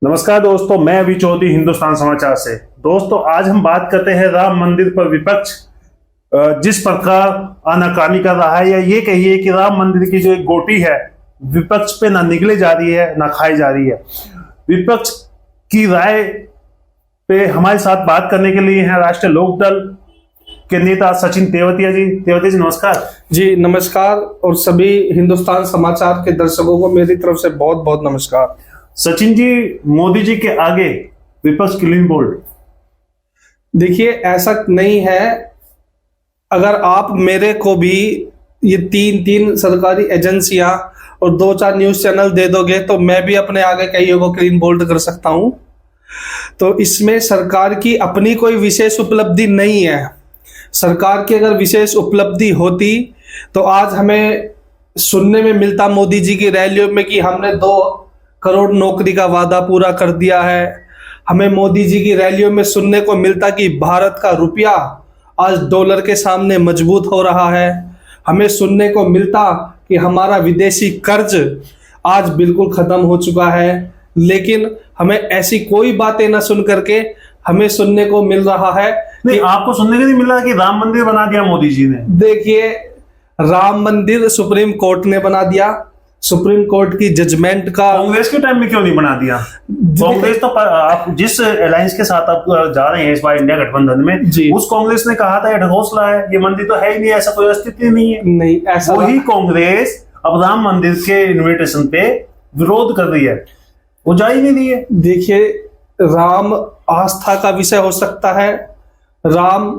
नमस्कार दोस्तों, मैं अभी चौधरी हिंदुस्तान समाचार से। दोस्तों, आज हम बात करते हैं राम मंदिर पर विपक्ष जिस प्रकार आनाकानी कर रहा है, या ये कहिए कि राम मंदिर की जो एक गोटी है विपक्ष पे ना निगले जा रही है ना खाई जा रही है। विपक्ष की राय पे हमारे साथ बात करने के लिए हैं राष्ट्रीय लोकदल के नेता सचिन तेवतिया जी। तेवतिया जी नमस्कार। जी नमस्कार, और सभी हिंदुस्तान समाचार के दर्शकों को मेरी तरफ से बहुत बहुत नमस्कार। सचिन जी, मोदी जी के आगे विपक्ष क्लीन बोल्ड। देखिए, ऐसा नहीं है। अगर आप मेरे को भी ये तीन सरकारी एजेंसियां और 2-4 न्यूज चैनल दे दोगे तो मैं भी अपने आगे कईयों को क्लीन बोल्ड कर सकता हूं। तो इसमें सरकार की अपनी कोई विशेष उपलब्धि नहीं है। सरकार की अगर विशेष उपलब्धि होती तो आज हमें सुनने में मिलता मोदी जी की रैलियों में कि हमने 2 करोड़ नौकरी का वादा पूरा कर दिया है। हमें मोदी जी की रैलियों में सुनने को मिलता कि भारत का रुपया आज डॉलर के सामने मजबूत हो रहा है। हमें सुनने को मिलता कि हमारा विदेशी कर्ज आज बिल्कुल खत्म हो चुका है। लेकिन हमें ऐसी कोई बातें ना सुन करके हमें सुनने को मिल रहा है। नहीं, आपको सुनने को नहीं मिला कि राम मंदिर बना दिया मोदी जी ने? देखिए, राम मंदिर सुप्रीम कोर्ट ने बना दिया। सुप्रीम कोर्ट की जजमेंट का कांग्रेस के टाइम में क्यों नहीं बना दिया? कांग्रेस तो आप जिस अलायंस के साथ आप जा रहे हैं इस बार इंडिया गठबंधन में, उस कांग्रेस ने कहा था ये ढकोसला है, ये मंदिर तो है ही नहीं, ऐसा कोई अस्तित्व ही नहीं है। नहीं, ऐसा वही कांग्रेस अब राम मंदिर के इन्विटेशन पे विरोध कर रही है, वो जा ही नहीं रही है। देखिए, राम आस्था का विषय हो सकता है, राम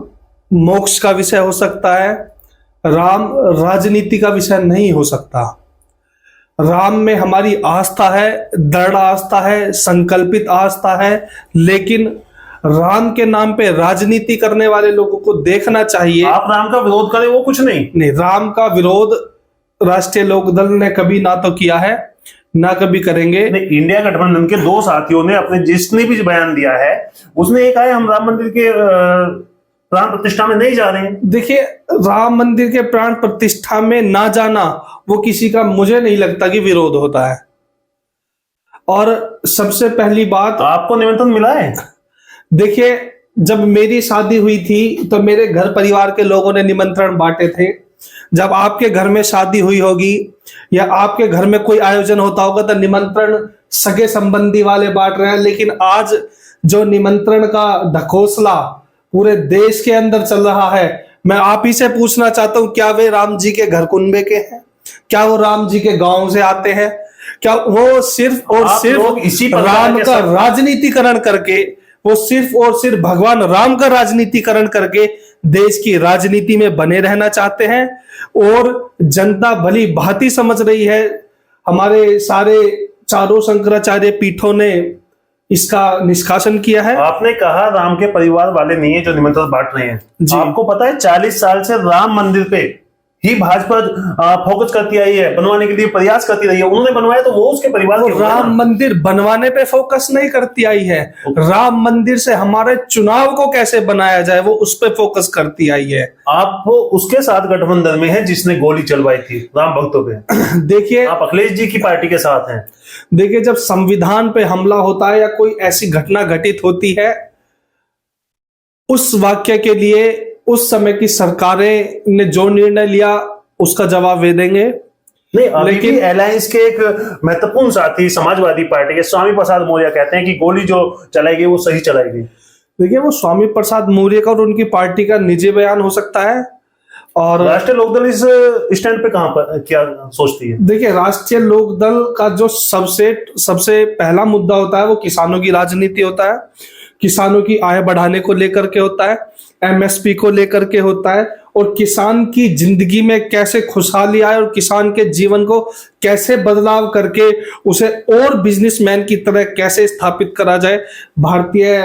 मोक्ष का विषय हो सकता है, राम राजनीति का विषय नहीं हो सकता। राम में हमारी आस्था है, दृढ़ आस्था है, संकल्पित आस्था है। लेकिन राम के नाम पे राजनीति करने वाले लोगों को देखना चाहिए। आप राम का विरोध करें वो कुछ नहीं। राम का विरोध राष्ट्रीय लोकदल ने कभी ना तो किया है ना कभी करेंगे। नहीं, इंडिया गठबंधन के 2 साथियों ने अपने जिसने भी बयान दिया है उसने एक है हम राम मंदिर के प्राण प्रतिष्ठा में नहीं जा रहे हैं। देखिए, राम मंदिर के प्राण प्रतिष्ठा में ना जाना वो किसी का मुझे नहीं लगता कि विरोध होता है। और सबसे पहली बात, आपको निमंत्रण मिला है? देखिए, जब मेरी शादी हुई थी तो मेरे घर परिवार के लोगों ने निमंत्रण बांटे थे। जब आपके घर में शादी हुई होगी या आपके घर में कोई आयोजन होता होगा तो निमंत्रण सगे संबंधी वाले बांट रहे हैं। लेकिन आज जो निमंत्रण का ढकोसला पूरे देश के अंदर चल रहा है, मैं आप ही से पूछना चाहता हूं, क्या वे राम जी के घर कुनबे के हैं? क्या वो राम जी के गांव से आते हैं? क्या वो सिर्फ और सिर्फ इसी राम का राजनीतिकरण करके, वो सिर्फ और सिर्फ भगवान राम का राजनीतिकरण करके देश की राजनीति में बने रहना चाहते हैं? और जनता भली भांति समझ रही है, हमारे सारे चारों शंकराचार्य पीठों ने इसका निष्कासन किया है। आपने कहा राम के परिवार वाले नहीं है जो निमंत्रण बांट रहे हैं। आपको पता है 40 साल से राम मंदिर पे ही भाजपा फोकस करती आई है, बनवाने के लिए प्रयास करती रही है। उन्होंने बनवाया तो वो उसके परिवार के राम मंदिर बनवाने पे फोकस नहीं करती आई है। राम मंदिर से हमारे चुनाव को कैसे बनाया जाए वो उस पे फोकस करती आई है। आप वो उसके साथ गठबंधन में है जिसने गोली चलवाई थी राम भक्तों पे। देखिए, आप अखिलेश जी की पार्टी के साथ हैं। देखिए, जब संविधान पे हमला होता है या कोई ऐसी घटना घटित होती है, उस वाक्य के लिए उस समय की सरकारें ने जो निर्णय लिया उसका जवाब वे देंगे। नहीं, लेकिन अलायंस के एक महत्वपूर्ण साथी समाजवादी पार्टी के स्वामी प्रसाद मौर्य कहते हैं कि गोली जो चलाएगी वो सही चलाएगी। देखिए, वो स्वामी प्रसाद मौर्य का और उनकी पार्टी का निजी बयान हो सकता है। और राष्ट्रीय लोकदल इस स्टैंड पे कहां पर क्या सोचती है? देखिए, राष्ट्रीय लोकदल का जो सबसे पहला मुद्दा होता है वो किसानों की राजनीति होता है। किसानों की आय बढ़ाने को लेकर के होता है, एमएसपी को लेकर के होता है, और किसान की जिंदगी में कैसे खुशहाली आए और किसान के जीवन को कैसे बदलाव करके उसे और बिजनेसमैन की तरह कैसे स्थापित करा जाए। भारतीय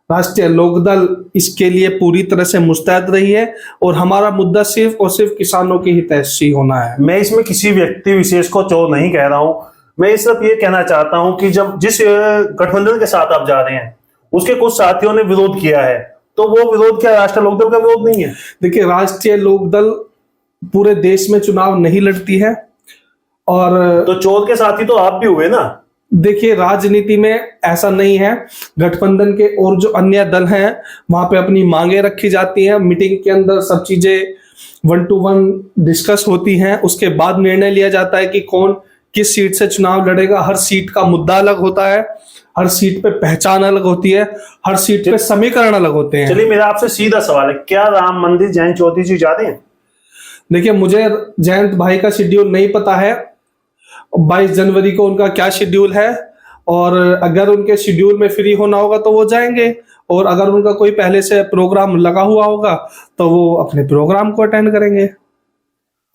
राष्ट्रीय लोकदल इसके लिए पूरी तरह से मुस्तैद रही है और हमारा मुद्दा सिर्फ और सिर्फ किसानों की हितैषी होना है। मैं इसमें किसी व्यक्ति विशेष को चोर नहीं कह रहा हूं। मैं सिर्फ ये कहना चाहता हूं कि जब जिस गठबंधन के साथ आप जा रहे हैं उसके कुछ साथियों ने विरोध किया है, तो वो विरोध क्या राष्ट्रीय लोकदल का विरोध नहीं है? देखिए, राष्ट्रीय लोकदल पूरे देश में चुनाव नहीं लड़ती है। और तो चोर के साथी तो आप भी हुए ना। देखिए, राजनीति में ऐसा नहीं है। गठबंधन के और जो अन्य दल हैं वहां पे अपनी मांगे रखी जाती हैं, मीटिंग के अंदर सब चीजें 1 to 1 डिस्कस होती हैं, उसके बाद निर्णय लिया जाता है कि कौन किस सीट से चुनाव लड़ेगा। हर सीट का मुद्दा अलग होता है, हर सीट पे पहचान अलग होती है, हर सीट पे समीकरण अलग होते हैं। चलिए, मेरा आपसे सीधा सवाल है, क्या राम मंदिर जयंत चौधरी जी जाते हैं? देखिए, मुझे जयंत भाई का शेड्यूल नहीं पता है, 22 जनवरी को उनका क्या शेड्यूल है, और अगर उनके शेड्यूल में फ्री होना होगा तो वो जाएंगे, और अगर उनका कोई पहले से प्रोग्राम लगा हुआ होगा तो वो अपने प्रोग्राम को अटेंड करेंगे।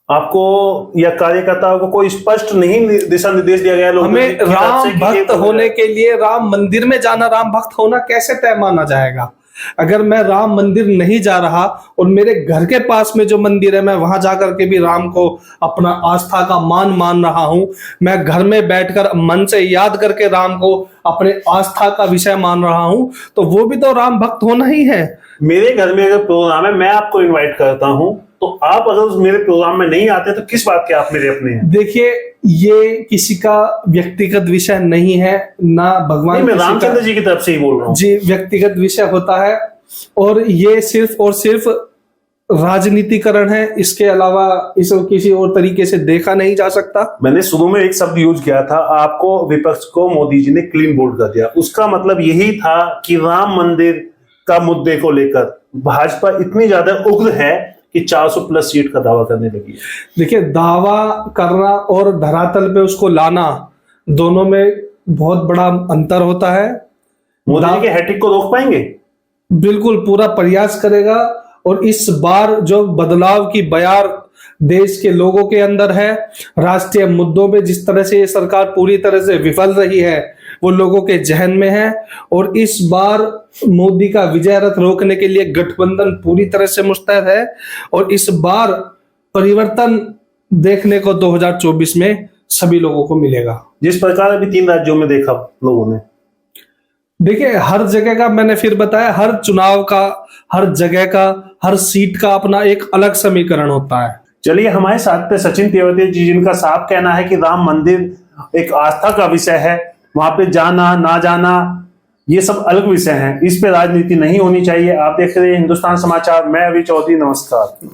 आपको या कार्यकर्ताओं को कोई स्पष्ट नहीं दिशा निर्देश दिया गया लोगों हमें राम भक्त होने के लिए राम मंदिर में जाना, राम भक्त होना कैसे तय माना जाएगा? अगर मैं राम मंदिर नहीं जा रहा और मेरे घर के पास में जो मंदिर है मैं वहां जाकर के भी राम को अपना आस्था का मान रहा हूं, मैं घर में बैठकर मन से याद करके राम को अपने आस्था का विषय मान रहा हूं, तो वो भी तो राम भक्त होना ही है। मेरे घर में अगर प्रोग्राम है, मैं आपको इनवाइट करता हूं, तो आप अगर उस मेरे प्रोग्राम में नहीं आते तो किस बात के आप मेरे अपने हैं? देखिए, ये किसी का व्यक्तिगत विषय नहीं है, ना भगवान, मैं रामचंद्र जी की तरफ से ही बोल रहा हूँ जी, व्यक्तिगत विषय होता है, और ये सिर्फ और सिर्फ राजनीतिकरण है, इसके अलावा इसको किसी और तरीके से देखा नहीं जा सकता। मैंने शुरू में एक शब्द यूज किया था, आपको विपक्ष को मोदी जी ने क्लीन बोल्ड कर दिया। उसका मतलब यही था कि राम मंदिर का मुद्दे को लेकर भाजपा इतनी ज्यादा उग्र है कि 400 प्लस सीट का दावा करने लगी है। देखिए, दावा करना और धरातल पे उसको लाना, दोनों में बहुत बड़ा अंतर होता है। मोदी जी के हैट्रिक को रोक पाएंगे? बिल्कुल, पूरा प्रयास करेगा, और इस बार जो बदलाव की बयार देश के लोगों के अंदर है, राष्ट्रीय मुद्दों में जिस तरह से ये सरकार पूरी तरह से विफल रही है वो लोगों के जहन में है, और इस बार मोदी का विजय रथ रोकने के लिए गठबंधन पूरी तरह से मुस्तैद है, और इस बार परिवर्तन देखने को 2024 में सभी लोगों को मिलेगा। जिस प्रकार अभी 3 राज्यों में देखा लोगों ने। देखिए, हर जगह का, मैंने फिर बताया, हर चुनाव का, हर जगह का, हर सीट का अपना एक अलग समीकरण होता है। चलिए, हमारे साथ पे सचिन तेवतिया जी, जिनका साफ कहना है कि राम मंदिर एक आस्था का विषय है, वहां पे जाना ना जाना ये सब अलग विषय हैं, इस पे राजनीति नहीं होनी चाहिए। आप देख रहे हैं हिंदुस्तान समाचार, मैं अभी चौधरी, नमस्कार।